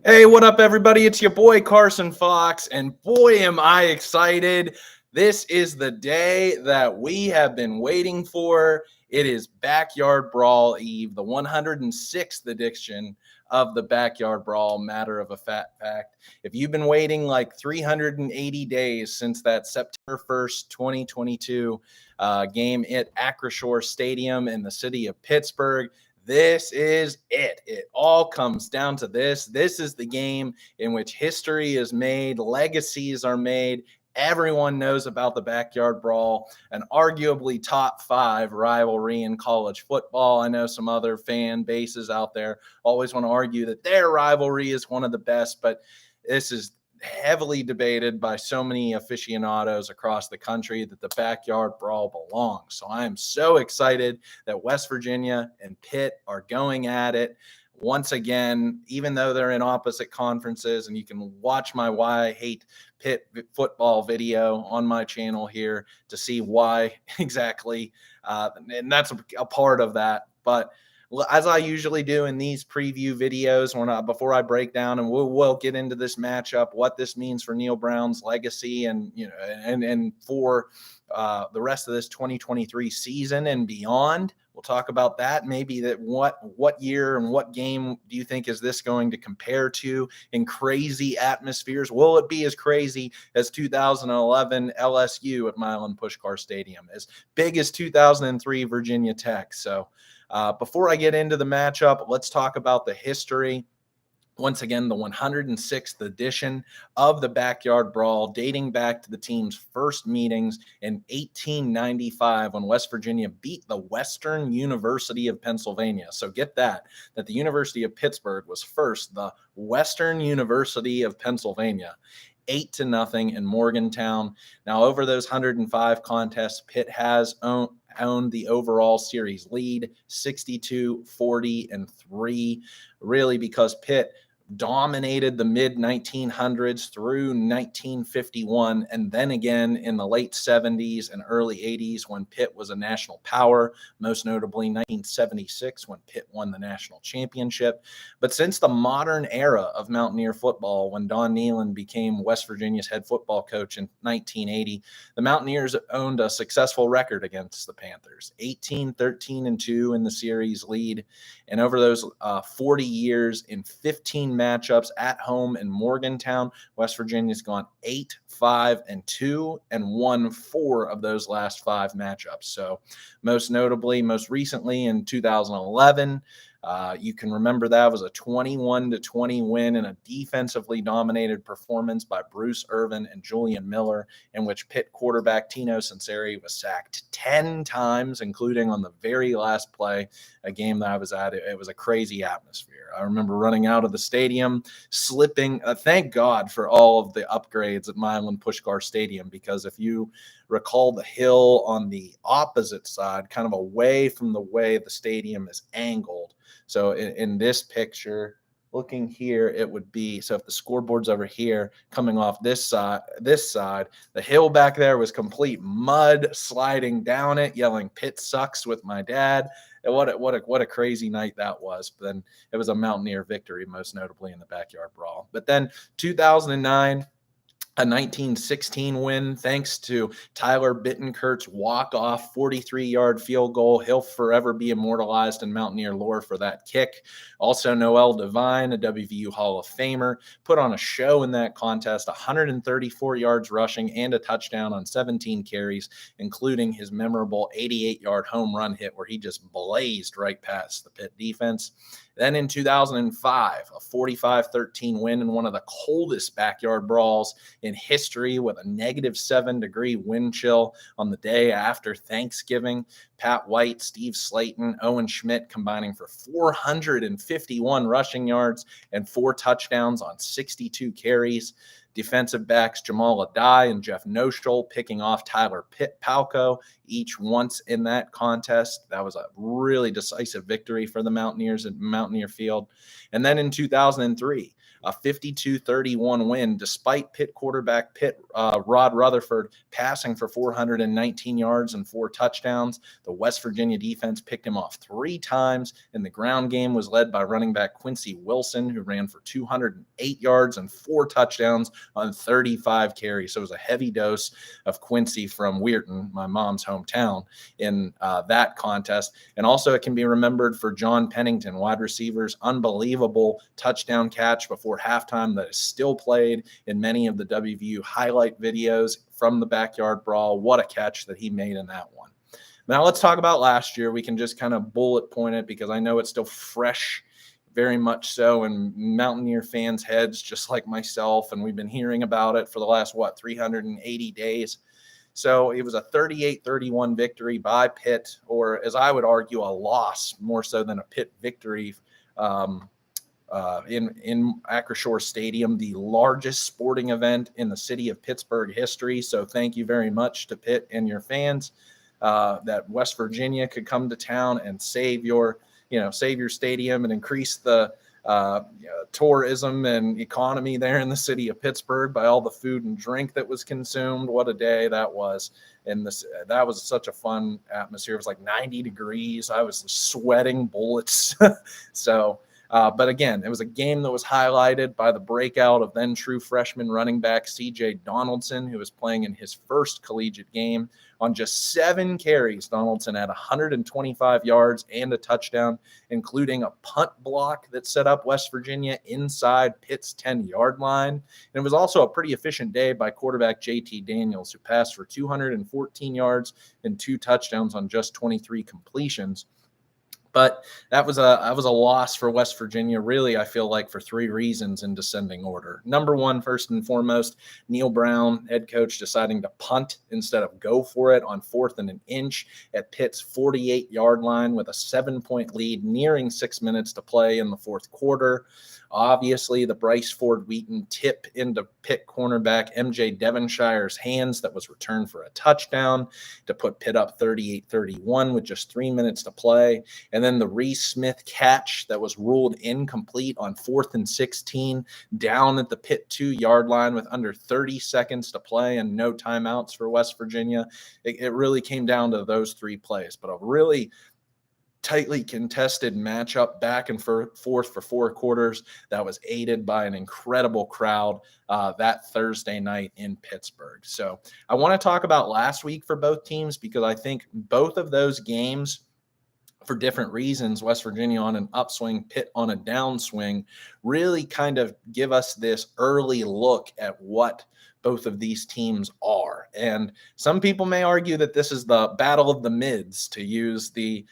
Hey, what up, everybody? It's your boy Carson Fox, and boy, am I excited. This is the day that we have been waiting for. It is Backyard Brawl Eve, the 106th edition of the Backyard Brawl. Matter of a fact. If you've been waiting like 380 days since that September 1st, 2022 game at Acrisure Stadium in the city of Pittsburgh, this is it. It all comes down to this. This is the game in which history is made, legacies are made. Everyone knows about the Backyard Brawl, an arguably top 5 rivalry in college football. I know some other fan bases out there always want to argue that their rivalry is one of the best, but this is heavily debated by so many aficionados across the country that the Backyard Brawl belongs. So I am so excited that West Virginia and Pitt are going at it once again, even though they're in opposite conferences. And you can watch my Why I Hate Pitt football video on my channel here to see why exactly. And that's a part of that. But as I usually do in these preview videos, before I break down, and we'll get into this matchup, what this means for Neal Brown's legacy, and and for the rest of this 2023 season and beyond. We'll talk about that. Maybe that what year and what game do you think is this going to compare to in crazy atmospheres? Will it be as crazy as 2011 LSU at Milan Puskar Stadium, as big as 2003 Virginia Tech? So before I get into the matchup, let's talk about the history. Once again, the 106th edition of the Backyard Brawl, dating back to the team's first meetings in 1895 when West Virginia beat the Western University of Pennsylvania. So get that the University of Pittsburgh was first the Western University of Pennsylvania. 8-0 in Morgantown. Now, over those 105 contests, Pitt has owned the overall series lead, 62-40-3, really because Pitt dominated the mid-1900s through 1951, and then again in the late 70s and early 80s when Pitt was a national power, most notably 1976 when Pitt won the national championship. But since the modern era of Mountaineer football, when Don Nehlen became West Virginia's head football coach in 1980, the Mountaineers owned a successful record against the Panthers, 18-13-2 in the series lead. And over those 40 years, in 15 matchups at home in Morgantown, West Virginia's gone 8-5-2 and won 4 of those last 5 matchups. So most recently in 2011, you can remember that was a 21-20 win in a defensively dominated performance by Bruce Irvin and Julian Miller, in which Pitt quarterback Tino Sunseri was sacked 10 times, including on the very last play, a game that I was at. It was a crazy atmosphere. I remember running out of the stadium, slipping. Thank God for all of the upgrades at Milan Puskar Stadium, because if you recall the hill on the opposite side, kind of away from the way the stadium is angled. So in this picture, looking here, it would be, so if the scoreboard's over here, coming off this side, the hill back there was complete mud, sliding down it, yelling "Pitt sucks" with my dad. And what a crazy night that was. But then it was a Mountaineer victory, most notably in the Backyard Brawl. But then 2009, a 1916 win thanks to Tyler Bittencourt's walk-off 43-yard field goal. He'll forever be immortalized in Mountaineer lore for that kick. Also, Noel Devine, a WVU Hall of Famer, put on a show in that contest, 134 yards rushing and a touchdown on 17 carries, including his memorable 88-yard home run hit where he just blazed right past the Pitt defense. Then in 2005, a 45-13 win in one of the coldest backyard brawls in history with a -7-degree wind chill on the day after Thanksgiving. Pat White, Steve Slayton, Owen Schmidt combining for 451 rushing yards and 4 touchdowns on 62 carries. Defensive backs Jamal Adai and Jeff Noshel picking off Tyler Palco each once in that contest. That was a really decisive victory for the Mountaineers at Mountaineer Field. And then in 2003, a 52-31 win, despite Pitt quarterback Rod Rutherford passing for 419 yards and 4 touchdowns. The West Virginia defense picked him off 3 times, and the ground game was led by running back Quincy Wilson, who ran for 208 yards and 4 touchdowns on 35 carries. So it was a heavy dose of Quincy from Weirton, my mom's hometown, in that contest. And also it can be remembered for John Pennington, wide receiver's unbelievable touchdown catch before halftime that is still played in many of the WVU highlight videos from the backyard brawl. What a catch that he made in that one. Now let's talk about last year. We can just kind of bullet point it because I know it's still fresh, very much so, in Mountaineer fans' heads, just like myself, and we've been hearing about it for the last, 380 days. So it was a 38-31 victory by Pitt, or as I would argue, a loss more so than a Pitt victory in Acrisure Stadium, the largest sporting event in the city of Pittsburgh history. So thank you very much to Pitt and your fans that West Virginia could come to town and save your stadium and increase the tourism and economy there in the city of Pittsburgh by all the food and drink that was consumed. What a day that was. And that was such a fun atmosphere. It was like 90 degrees. I was sweating bullets. But again, it was a game that was highlighted by the breakout of then true freshman running back C.J. Donaldson, who was playing in his first collegiate game. On just 7 carries, Donaldson had 125 yards and a touchdown, including a punt block that set up West Virginia inside Pitt's 10-yard line. And it was also a pretty efficient day by quarterback J.T. Daniels, who passed for 214 yards and 2 touchdowns on just 23 completions. But that was a loss for West Virginia, really, I feel like, for 3 reasons in descending order. Number one, first and foremost, Neal Brown, head coach, deciding to punt instead of go for it on 4th and an inch at Pitt's 48-yard line with a 7-point lead nearing 6 minutes to play in the 4th quarter. Obviously, the Bryce Ford Wheaton tip into Pitt cornerback M.J. Devonshire's hands that was returned for a touchdown to put Pitt up 38-31 with just 3 minutes to play. And then the Reese Smith catch that was ruled incomplete on 4th and 16 down at the Pitt 2-yard line with under 30 seconds to play and no timeouts for West Virginia. It really came down to those 3 plays, but a really tightly contested matchup back and forth for 4 quarters that was aided by an incredible crowd that Thursday night in Pittsburgh. So I want to talk about last week for both teams because I think both of those games, for different reasons, West Virginia on an upswing, Pitt on a downswing, really kind of give us this early look at what both of these teams are. And some people may argue that this is the battle of the mids, to use the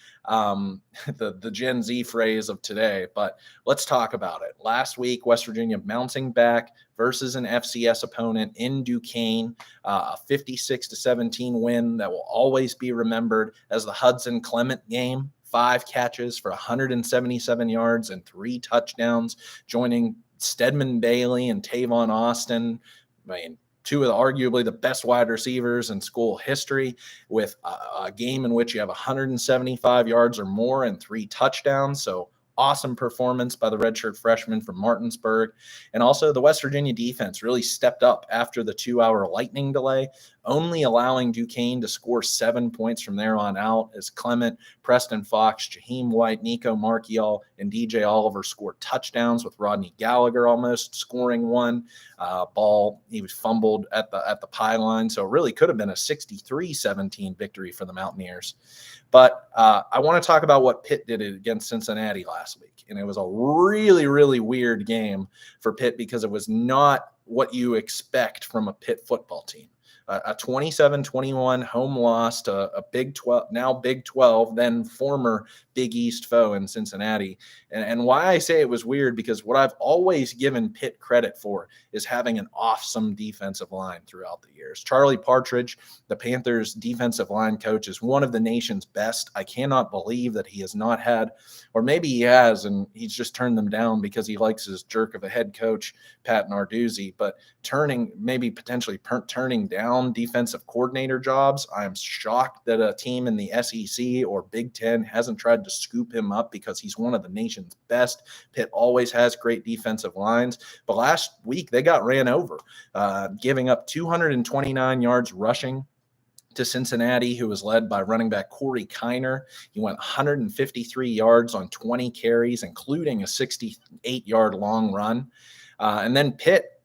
Gen Z phrase of today. But let's talk about it. Last week, West Virginia bouncing back versus an FCS opponent in Duquesne, a 56-17 win that will always be remembered as the Hudson Clement game. 5 catches for 177 yards and 3 touchdowns, joining Stedman Bailey and Tavon Austin. I mean, 2 of arguably the best wide receivers in school history, with a game in which you have 175 yards or more and 3 touchdowns. So awesome performance by the redshirt freshman from Martinsburg. And also the West Virginia defense really stepped up after the 2-hour lightning delay, only allowing Duquesne to score 7 points from there on out as Clement, Preston Fox, Jaheim White, Nico Marchiol, and DJ Oliver scored touchdowns, with Rodney Gallagher almost scoring 1. Ball, he was fumbled at the pylon, so it really could have been a 63-17 victory for the Mountaineers. But I want to talk about what Pitt did against Cincinnati last week. And it was a really, really weird game for Pitt because it was not what you expect from a Pitt football team. A 27-21 home loss to a Big 12, now Big 12, then former Big East foe in Cincinnati. And why I say it was weird, because what I've always given Pitt credit for is having an awesome defensive line throughout the years. Charlie Partridge, the Panthers defensive line coach, is one of the nation's best. I cannot believe that he has not had, or maybe he has, and he's just turned them down because he likes his jerk of a head coach, Pat Narduzzi. But potentially turning down defensive coordinator jobs, I am shocked that a team in the SEC or Big Ten hasn't tried to scoop him up, because he's one of the nation's best. Pitt always has great defensive lines, but last week they got ran over, giving up 229 yards rushing to Cincinnati, who was led by running back Corey Kiner. He went 153 yards on 20 carries, including a 68-yard long run. And then Pitt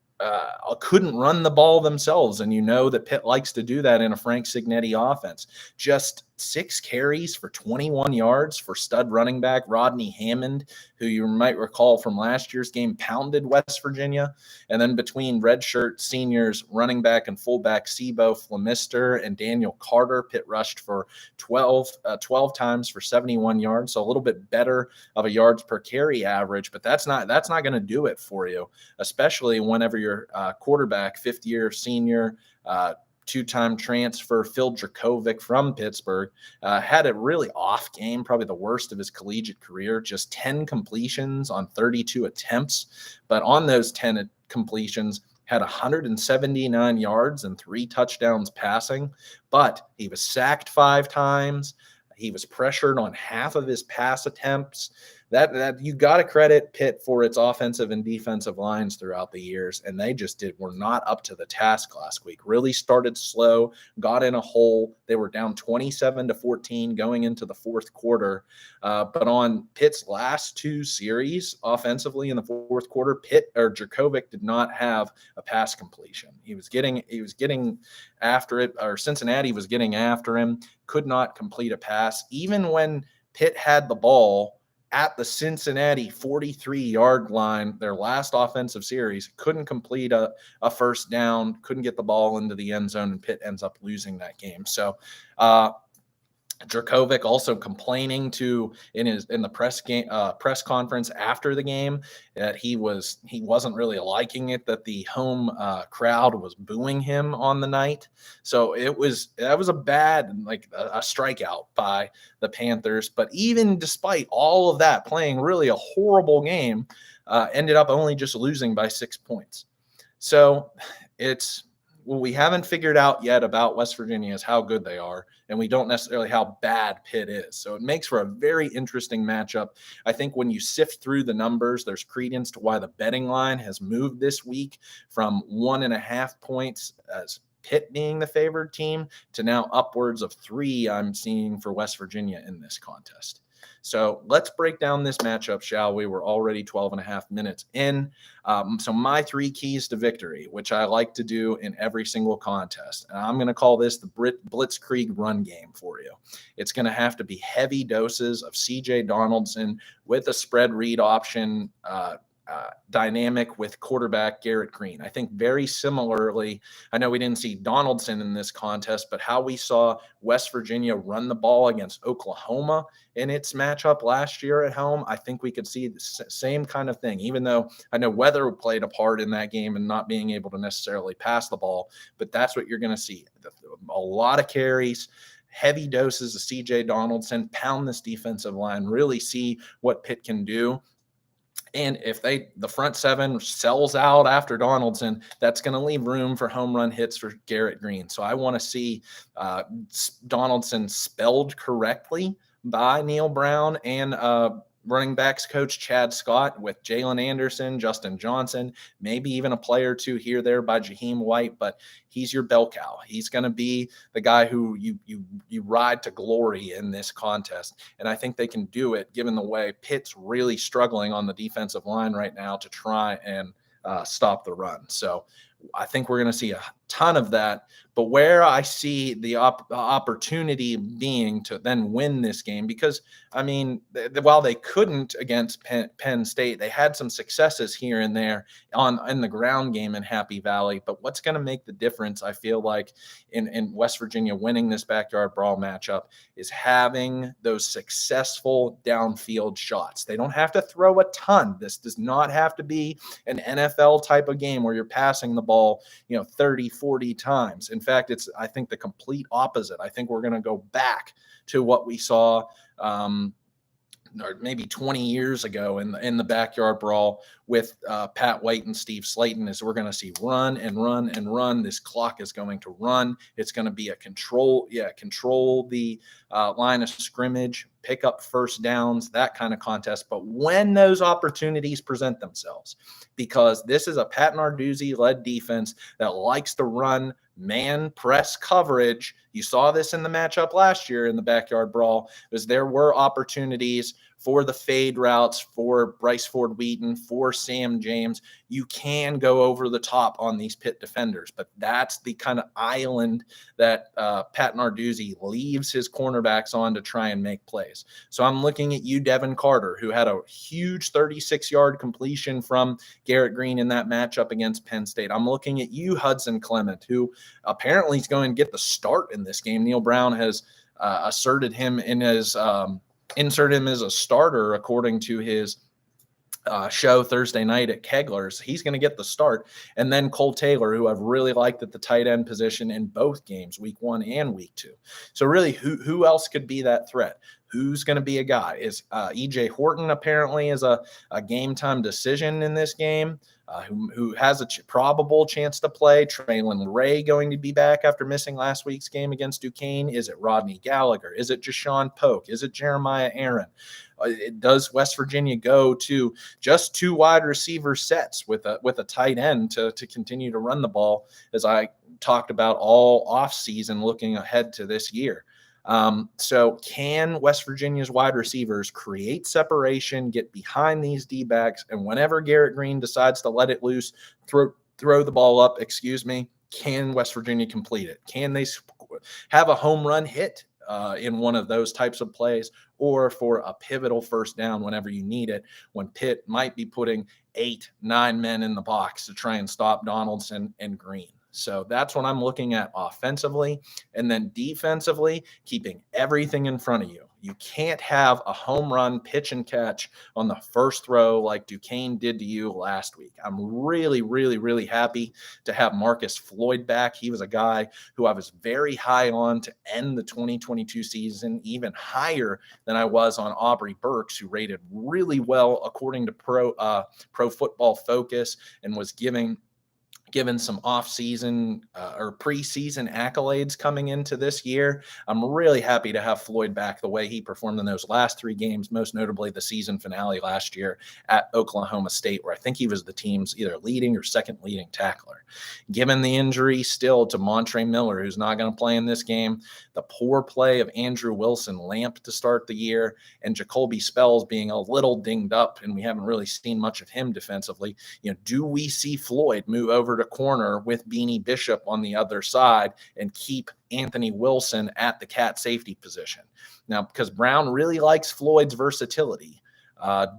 couldn't run the ball themselves, and you know that Pitt likes to do that in a Frank Cignetti offense. Just 6 carries for 21 yards for stud running back Rodney Hammond, who you might recall from last year's game pounded West Virginia. And then between redshirt seniors running back and fullback Sebo Flemister and Daniel Carter, Pitt rushed for 12 times for 71 yards, so a little bit better of a yards per carry average, but that's not going to do it for you, especially whenever your quarterback, fifth-year senior, two-time transfer Phil Dracovic from Pittsburgh, had a really off game, probably the worst of his collegiate career, just 10 completions on 32 attempts. But on those 10 completions, had 179 yards and 3 touchdowns passing. But he was sacked 5 times. He was pressured on half of his pass attempts. That you got to credit Pitt for its offensive and defensive lines throughout the years, and they just were not up to the task last week. Really started slow, got in a hole. They were down 27-14 going into the fourth quarter. But on Pitt's last 2 series offensively in the fourth quarter, Dracovic did not have a pass completion. He was getting after it, or Cincinnati was getting after him, could not complete a pass. Even when Pitt had the ball at the Cincinnati 43-yard line, their last offensive series, couldn't complete a first down, couldn't get the ball into the end zone, and Pitt ends up losing that game. So Dracovic also complaining in the press conference after the game that he wasn't really liking it, that the home crowd was booing him on the night. So that was a bad, a strikeout by the Panthers. But even despite all of that, playing really a horrible game, ended up only just losing by 6 points. So what we haven't figured out yet about West Virginia is how good they are, and we don't necessarily how bad Pitt is. So it makes for a very interesting matchup. I think when you sift through the numbers, there's credence to why the betting line has moved this week from 1.5 points as Pitt being the favored team to now upwards of 3 I'm seeing for West Virginia in this contest. So let's break down this matchup, shall we? We're already 12.5 minutes in. So my 3 keys to victory, which I like to do in every single contest, and I'm going to call this the Blitzkrieg run game for you. It's going to have to be heavy doses of C.J. Donaldson with a spread read option dynamic with quarterback Garrett Green. I think very similarly, I know we didn't see Donaldson in this contest, but how we saw West Virginia run the ball against Oklahoma in its matchup last year at home, I think we could see the same kind of thing, even though I know weather played a part in that game and not being able to necessarily pass the ball, but that's what you're going to see. A lot of carries, heavy doses of C.J. Donaldson, pound this defensive line, really see what Pitt can do. And if the front 7 sells out after Donaldson, that's going to leave room for home run hits for Garrett Green. So I want to see Donaldson spelled correctly by Neal Brown and running backs coach Chad Scott, with Jalen Anderson, Justin Johnson, maybe even a player or 2 here there by Jaheim White, but he's your bell cow. He's going to be the guy who you ride to glory in this contest. And I think they can do it given the way Pitt's really struggling on the defensive line right now to try and stop the run. So I think we're going to see a ton of that. But where I see the opportunity being to then win this game, because I mean, while they couldn't against Penn State, they had some successes here and there in the ground game in Happy Valley. But what's going to make the difference, I feel like, in West Virginia winning this backyard brawl matchup is having those successful downfield shots. They don't have to throw a ton. This does not have to be an NFL type of game where you're passing the ball, 30, 40 times. In fact, it's, I think, the complete opposite. I think we're going to go back to what we saw or maybe 20 years ago in the backyard brawl with Pat White and Steve Slayton, is we're going to see run and run and run. This clock is going to run. It's going to be a control the line of scrimmage, pick up first downs, that kind of contest. But when those opportunities present themselves, because this is a Pat Narduzzi-led defense that likes to run man press coverage. You saw this in the matchup last year in the backyard brawl, because there were opportunities for the fade routes for Bryce Ford Wheaton, for Sam James. You can go over the top on these Pitt defenders, but that's the kind of island that Pat Narduzzi leaves his cornerbacks on to try and make plays. So I'm looking at you, Devin Carter, who had a huge 36-yard completion from Garrett Green in that matchup against Penn State. I'm looking at you, Hudson Clement, who apparently is going to get the start in this game. Neal Brown has inserted him as a starter according to his show Thursday night at Kegler's. He's going to get the start. And then Cole Taylor, who I've really liked at the tight end position in both games, week 1 and week 2. So really, who else could be that threat? Who's going to be a guy? Is E.J. Horton apparently is a game time decision in this game, who has a probable chance to play. Traylon Ray going to be back after missing last week's game against Duquesne. Is it Rodney Gallagher? Is it Jashawn Polk? Is it Jeremiah Aaron? Does West Virginia go to just 2 wide receiver sets with a tight end to continue to run the ball, as I talked about all offseason looking ahead to this year? So can West Virginia's wide receivers create separation, get behind these D-backs, and whenever Garrett Green decides to let it loose, throw the ball up, can West Virginia complete it? Can they have a home run hit in one of those types of plays, or for a pivotal first down whenever you need it, when Pitt might be putting 8, 9 men in the box to try and stop Donaldson and Green? So that's what I'm looking at offensively. And then defensively, keeping everything in front of you. You can't have a home run pitch and catch on the first throw like Duquesne did to you last week. I'm really, really, really happy to have Marcus Floyd back. He was a guy who I was very high on to end the 2022 season, even higher than I was on Aubrey Burks, who rated really well according to Pro Football Focus and was given some off-season or preseason accolades coming into this year. I'm really happy to have Floyd back the way he performed in those last 3 games, most notably the season finale last year at Oklahoma State, where I think he was the team's either leading or second leading tackler. Given the injury still to Montre Miller, who's not going to play in this game, the poor play of Andrew Wilson Lamp to start the year, and Jacoby Spells being a little dinged up, and we haven't really seen much of him defensively, do we see Floyd move over to corner with Beanie Bishop on the other side and keep Anthony Wilson at the cat safety position? Now, because Brown really likes Floyd's versatility,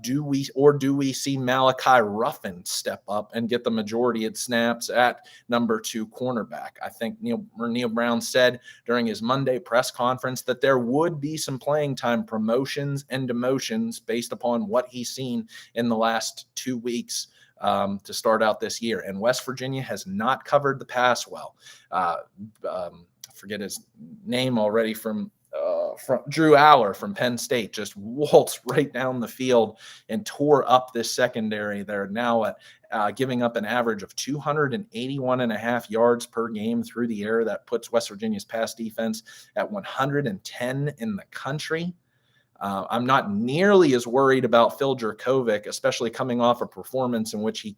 do we see Malachi Ruffin step up and get the majority of snaps at number 2 cornerback? I think Neal Brown said during his Monday press conference that there would be some playing time promotions and demotions based upon what he's seen in the last 2 weeks to start out this year. And West Virginia has not covered the pass well. I forget his name already from Drew Aller from Penn State just waltzed right down the field and tore up this secondary. They're now at giving up an average of 281.5 yards per game through the air. That puts West Virginia's pass defense at 110 in the country. I'm not nearly as worried about Phil Jurkovec, especially coming off a performance in which he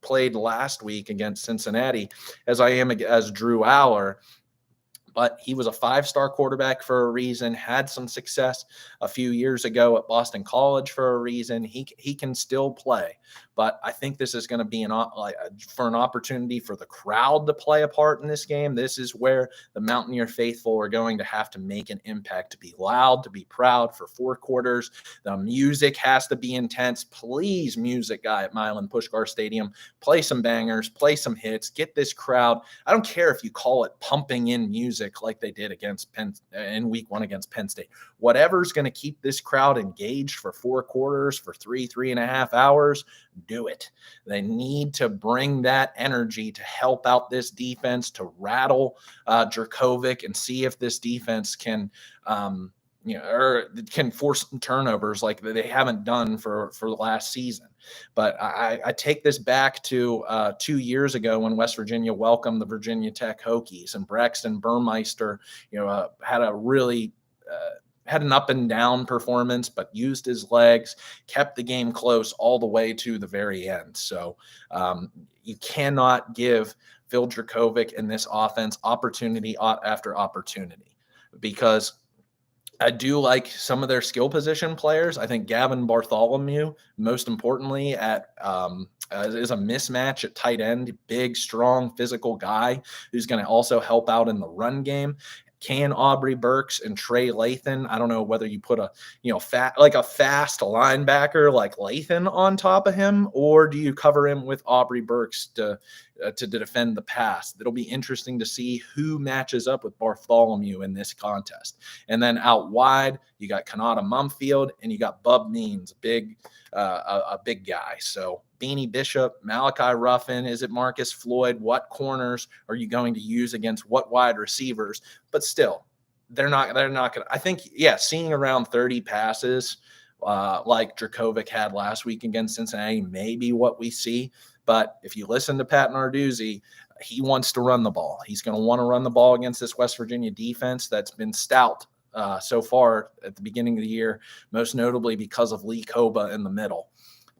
played last week against Cincinnati, as I am as Drew Aller. but he was a five-star quarterback for a reason, had some success a few years ago at Boston College for a reason. He can still play, but I think this is going to be for an opportunity for the crowd to play a part in this game. This is where the Mountaineer faithful are going to have to make an impact, to be loud, to be proud for four quarters. The music has to be intense. Please, music guy at Milan Puskar Stadium, play some bangers, play some hits, get this crowd. I don't care if you call it pumping in music like they did against Penn in week 1 against Penn State. Whatever's going to keep this crowd engaged for four quarters, for 3.5 hours, do it. They need to bring that energy to help out this defense, to rattle Dracovic and see if this defense can or can force some turnovers like they haven't done for the last season. But I take this back to 2 years ago when West Virginia welcomed the Virginia Tech Hokies, and Braxton Burmeister, had a really had an up and down performance, but used his legs, kept the game close all the way to the very end. So you cannot give Phil Dracovic and this offense opportunity after opportunity, because I do like some of their skill position players. I think Gavin Bartholomew, most importantly, is a mismatch at tight end. Big, strong, physical guy who's going to also help out in the run game. Can Aubrey Burks and Trey Lathan, I don't know whether you put a fast linebacker like Lathan on top of him, or do you cover him with Aubrey Burks to defend the pass? It'll be interesting to see who matches up with Bartholomew in this contest. And then out wide, you got Kanata Mumfield and you got Bub Means, a big guy. So Beanie Bishop, Malachi Ruffin, is it Marcus Floyd? What corners are you going to use against what wide receivers? But still, they're not going to, I think, seeing around 30 passes like Dracovic had last week against Cincinnati may be what we see. But if you listen to Pat Narduzzi, he wants to run the ball. He's going to want to run the ball against this West Virginia defense that's been stout so far at the beginning of the year, most notably because of Lee Koba in the middle.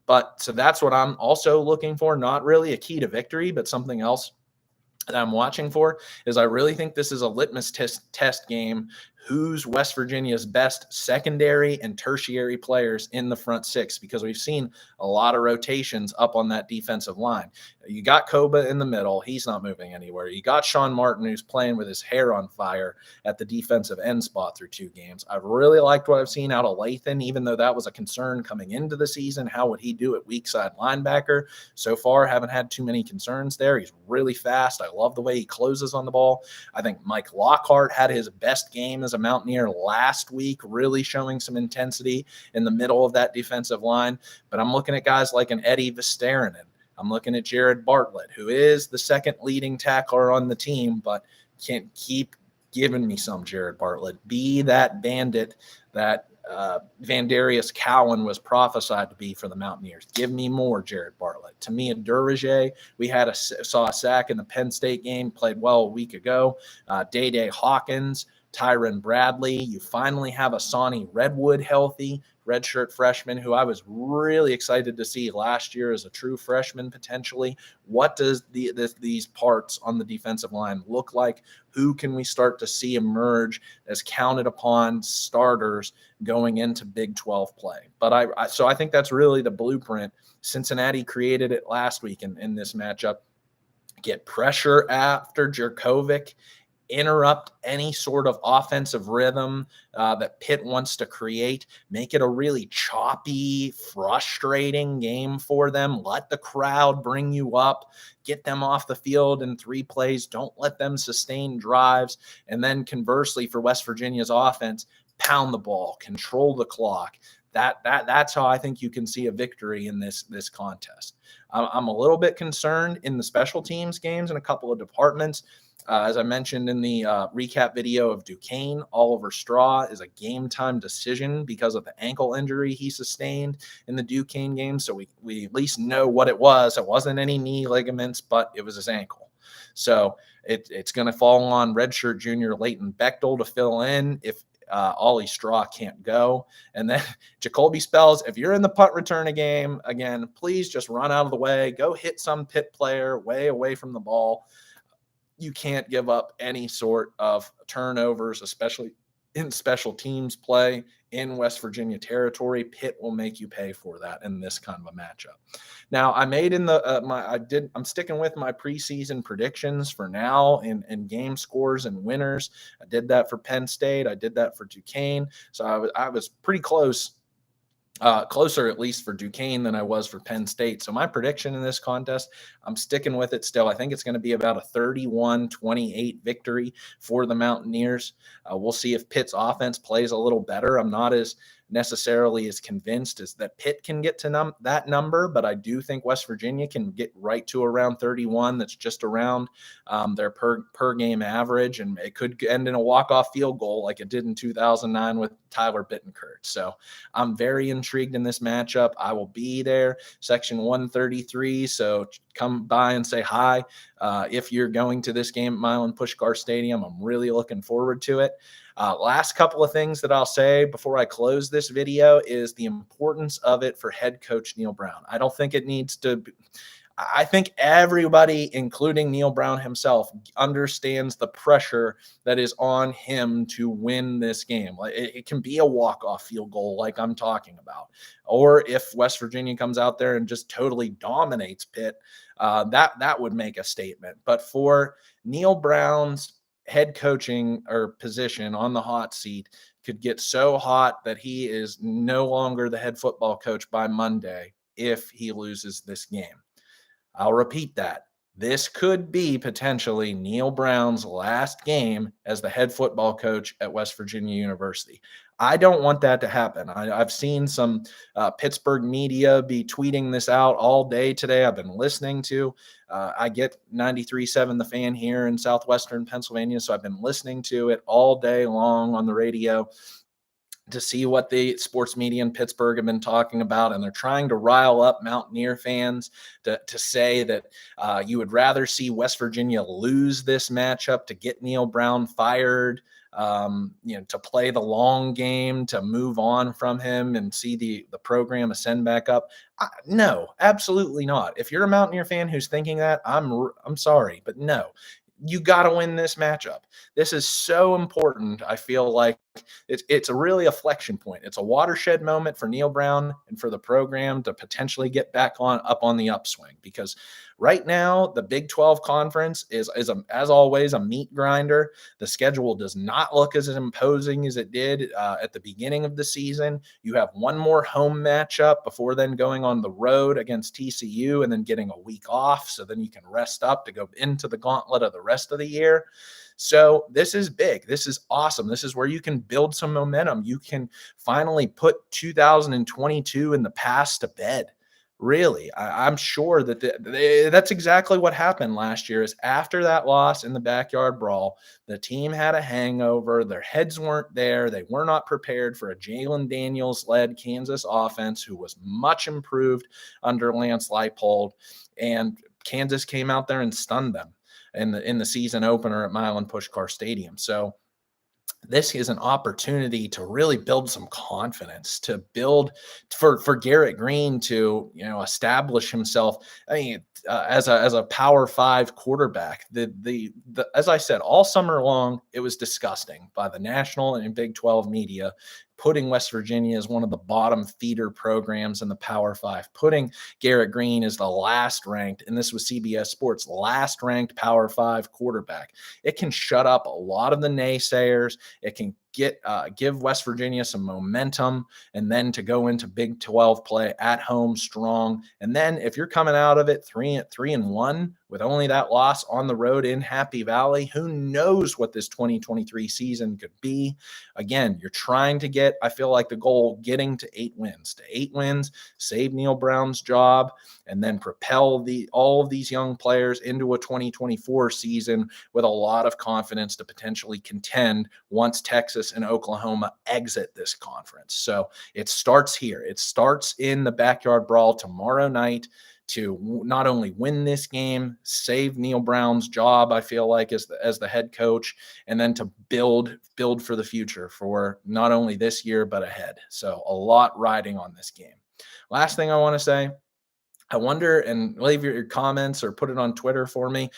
But so that's what I'm also looking for. Not really a key to victory, but something else that I'm watching for is I really think this is a litmus test game. Who's West Virginia's best secondary and tertiary players in the front six? Because we've seen a lot of rotations up on that defensive line. You got Koba in the middle. He's not moving anywhere. You got Sean Martin, who's playing with his hair on fire at the defensive end spot through 2 games. I've really liked what I've seen out of Lathan, even though that was a concern coming into the season. How would he do at weak side linebacker? So far, haven't had too many concerns there. He's really fast. I love the way he closes on the ball. I think Mike Lockhart had his best game as a Mountaineer last week, really showing some intensity in the middle of that defensive line. But I'm looking at guys like an Eddie Vistaranen. I'm looking at Jared Bartlett, who is the second leading tackler on the team, but can't keep giving me some Jared Bartlett. Be that bandit that Vandarius Cowan was prophesied to be for the Mountaineers. Give me more Jared Bartlett. To me, Durage, we saw a sack in the Penn State game, played well a week ago. Day Hawkins, Tyron Bradley. You finally have a Sonny Redwood healthy, redshirt freshman, who I was really excited to see last year as a true freshman potentially. What does these parts on the defensive line look like? Who can we start to see emerge as counted upon starters going into Big 12 play? But I think that's really the blueprint. Cincinnati created it last week in this matchup. Get pressure after Dracovic, interrupt any sort of offensive rhythm that Pitt wants to create, make it a really choppy, frustrating game for them. Let the crowd bring you up, get them off the field in 3 plays. Don't let them sustain drives. And then conversely, for West Virginia's offense, pound the ball, control the clock. That's how I think you can see a victory in this contest. I'm a little bit concerned in the special teams games in a couple of departments. As I mentioned in the recap video of Duquesne, Oliver Straw is a game-time decision because of the ankle injury he sustained in the Duquesne game. So we at least know what it was. It wasn't any knee ligaments, but it was his ankle. So it's going to fall on redshirt junior Leighton Bechtel to fill in if Ollie Straw can't go. And then Jacoby Spells, if you're in the punt return game, again, please just run out of the way. Go hit some Pitt player way away from the ball. You can't give up any sort of turnovers, especially in special teams play in West Virginia territory. Pitt will make you pay for that in this kind of a matchup. Now, I made in the I'm sticking with my preseason predictions for now in game scores and winners. I did that for Penn State. I did that for Duquesne. So I was pretty close, closer at least for Duquesne than I was for Penn State. So my prediction in this contest, I'm sticking with it still. I think it's going to be about a 31-28 victory for the Mountaineers. We'll see if Pitt's offense plays a little better. I'm not as necessarily as convinced as that Pitt can get to that number, but I do think West Virginia can get right to around 31. That's just around their per game average, and it could end in a walk-off field goal like it did in 2009 with Tyler Bittencourt. So I'm very intrigued in this matchup. I will be there, section 133. So come by and say hi if you're going to this game at Milan Puskar Stadium. I'm really looking forward to it. Last couple of things that I'll say before I close this video is the importance of it for head coach Neal Brown. I don't think it needs to be, I think everybody, including Neal Brown himself, understands the pressure that is on him to win this game. Like it can be a walk-off field goal like I'm talking about. Or if West Virginia comes out there and just totally dominates Pitt, that would make a statement. But for Neal Brown's head coaching or position on the hot seat could get so hot that he is no longer the head football coach by Monday if he loses this game. I'll repeat that. This could be potentially Neal Brown's last game as the head football coach at West Virginia University. I don't want that to happen. I've seen some Pittsburgh media be tweeting this out all day today. I've been listening to. I get 93.7 The Fan here in southwestern Pennsylvania, so I've been listening to it all day long on the radio to see what the sports media in Pittsburgh have been talking about. And they're trying to rile up Mountaineer fans to say that you would rather see West Virginia lose this matchup to get Neal Brown fired, to play the long game, to move on from him and see the program ascend back up. No, absolutely not. If you're a Mountaineer fan who's thinking that, I'm sorry, but no. You got to win this matchup. This is so important. I feel like it's really a flexion point. It's a watershed moment for Neal Brown and for the program to potentially get back up on the upswing, because right now the Big 12 conference is as always a meat grinder. The schedule does not look as imposing as it did at the beginning of the season. You have one more home matchup before then going on the road against TCU and then getting a week off, so then you can rest up to go into the gauntlet of the rest of the year. So this is big. This is awesome. This is where you can build some momentum. You can finally put 2022 in the past to bed. Really, I'm sure that that's exactly what happened last year. Is after that loss in the backyard brawl, the team had a hangover. Their heads weren't there. They were not prepared for a Jalen Daniels-led Kansas offense who was much improved under Lance Leipold, and Kansas came out there and stunned them in the season opener at Milan Puskar Stadium. So this is an opportunity to really build some confidence, to build for Garrett Green to establish himself. I mean, as a Power 5 quarterback. The as I said all summer long, it was disgusting by the national and Big 12 media, putting West Virginia as one of the bottom feeder programs in the Power 5, putting Garrett Green as the last ranked, and this was CBS Sports, last ranked Power 5 quarterback. It can shut up a lot of the naysayers. It can give West Virginia some momentum, and then to go into Big 12 play at home strong. And then if you're coming out of it 3-1 with only that loss on the road in Happy Valley, who knows what this 2023 season could be. Again, you're trying to get, I feel like the goal, getting to 8 wins, save Neal Brown's job, and then propel all of these young players into a 2024 season with a lot of confidence to potentially contend once Texas and Oklahoma exit this conference. So it starts here. It starts in the backyard brawl tomorrow night to not only win this game, save Neal Brown's job, I feel like, as the head coach, and then to build for the future for not only this year, but ahead. So a lot riding on this game. Last thing I want to say, I wonder, and leave your comments or put it on Twitter for me,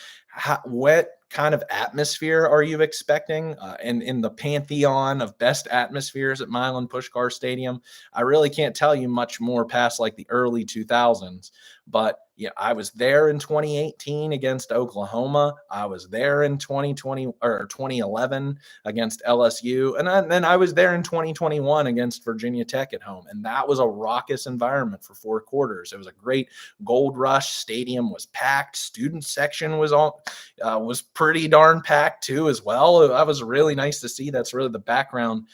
what kind of atmosphere are you expecting in the pantheon of best atmospheres at Milan Puskar Stadium? I really can't tell you much more past like the early 2000s, but yeah, I was there in 2018 against Oklahoma. I was there in 2020 or 2011 against LSU, and then I was there in 2021 against Virginia Tech at home, and that was a raucous environment for 4 quarters. It was a great gold rush. Stadium was packed. Student section was pretty darn packed too as well. That was really nice to see. That's really the background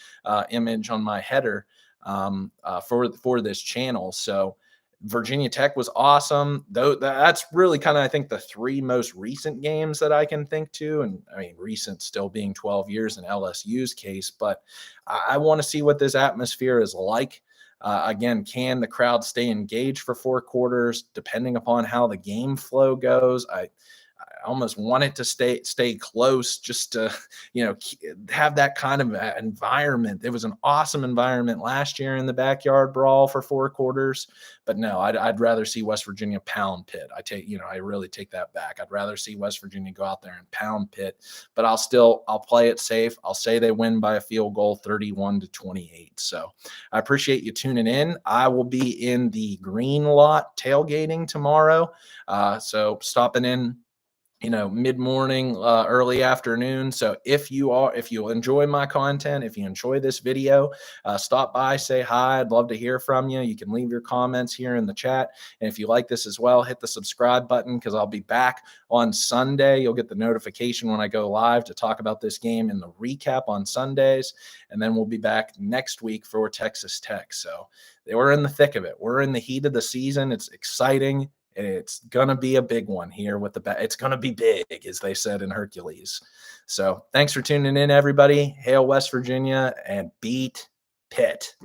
image on my header for this channel. So Virginia Tech was awesome. Though that's really kind of, I think, the 3 most recent games that I can think to. And I mean, recent still being 12 years in LSU's case, but I want to see what this atmosphere is like. Again, can the crowd stay engaged for 4 quarters? Depending upon how the game flow goes, I almost want it to stay close, just to have that kind of environment. It was an awesome environment last year in the backyard brawl for 4 quarters, but no, I'd rather see West Virginia pound Pitt. I really take that back. I'd rather see West Virginia go out there and pound Pitt, but I'll play it safe. I'll say they win by a field goal, 31-28. So I appreciate you tuning in. I will be in the Green Lot tailgating tomorrow, so stopping in mid-morning, early afternoon. So if you enjoy my content, if you enjoy this video, stop by, say hi. I'd love to hear from you. You can leave your comments here in the chat. And if you like this as well, hit the subscribe button, because I'll be back on Sunday. You'll get the notification when I go live to talk about this game in the recap on Sundays. And then we'll be back next week for Texas Tech. So we're in the thick of it. We're in the heat of the season. It's exciting. It's going to be a big one here with it's going to be big, as they said in Hercules. So thanks for tuning in, everybody. Hail West Virginia and beat Pitt.